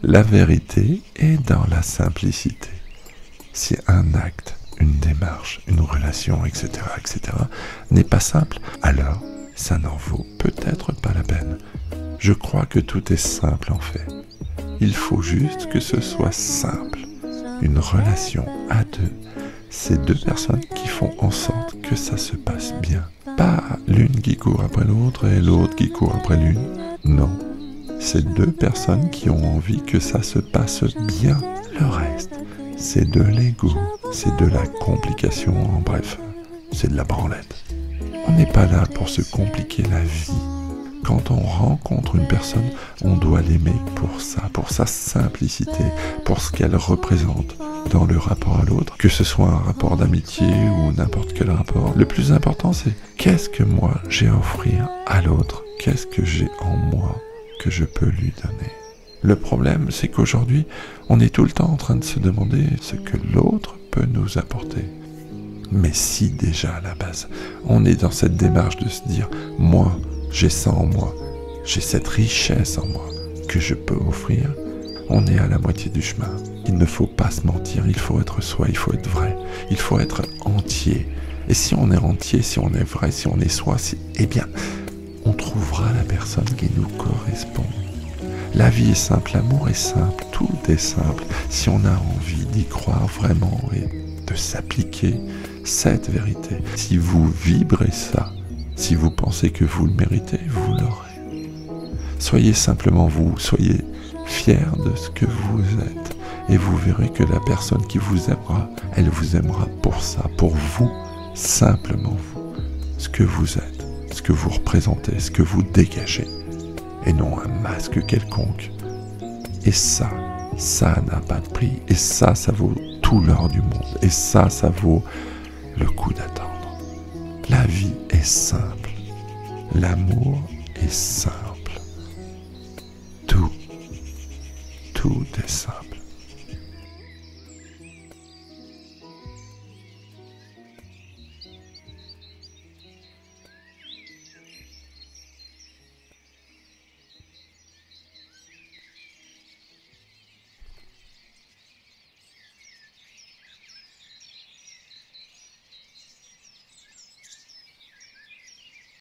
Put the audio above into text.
La vérité est dans la simplicité. Si un acte, une démarche, une relation, etc., n'est pas simple, alors ça n'en vaut peut-être pas la peine. Je crois que tout est simple en fait. Il faut juste que ce soit simple. Une relation à deux, c'est deux personnes qui font en sorte que ça se passe bien. Pas l'une qui court après l'autre et l'autre qui court après l'une. Non, c'est deux personnes qui ont envie que ça se passe bien. Le reste, c'est de l'ego, c'est de la complication, en bref, c'est de la branlette. On n'est pas là pour se compliquer la vie. Quand on rencontre une personne, on doit l'aimer pour sa simplicité, pour ce qu'elle représente dans le rapport à l'autre, que ce soit un rapport d'amitié ou n'importe quel rapport. Le plus important, c'est qu'est-ce que moi j'ai à offrir à l'autre, qu'est-ce que j'ai en moi que je peux lui donner. Le problème, c'est qu'aujourd'hui, on est tout le temps en train de se demander ce que l'autre peut nous apporter. Mais si déjà à la base, on est dans cette démarche de se dire « moi, j'ai ça en moi, j'ai cette richesse en moi que je peux offrir », on est à la moitié du chemin. Il ne faut pas se mentir, il faut être soi, il faut être vrai, il faut être entier. Et si on est entier, si on est vrai, si on est soi, eh bien, on trouvera la personne qui nous correspond. La vie est simple, l'amour est simple, tout est simple. Si on a envie d'y croire vraiment et de s'appliquer cette vérité, si vous vibrez ça, si vous pensez que vous le méritez, vous l'aurez. Soyez simplement vous, soyez fiers de ce que vous êtes. Et vous verrez que la personne qui vous aimera, elle vous aimera pour ça, pour vous, simplement vous. Ce que vous êtes, ce que vous représentez, ce que vous dégagez. Et non un masque quelconque. Et ça n'a pas de prix. Et ça vaut tout l'or du monde. Et ça vaut le coup d'attendre. La vie est simple. L'amour est simple. Tout est simple.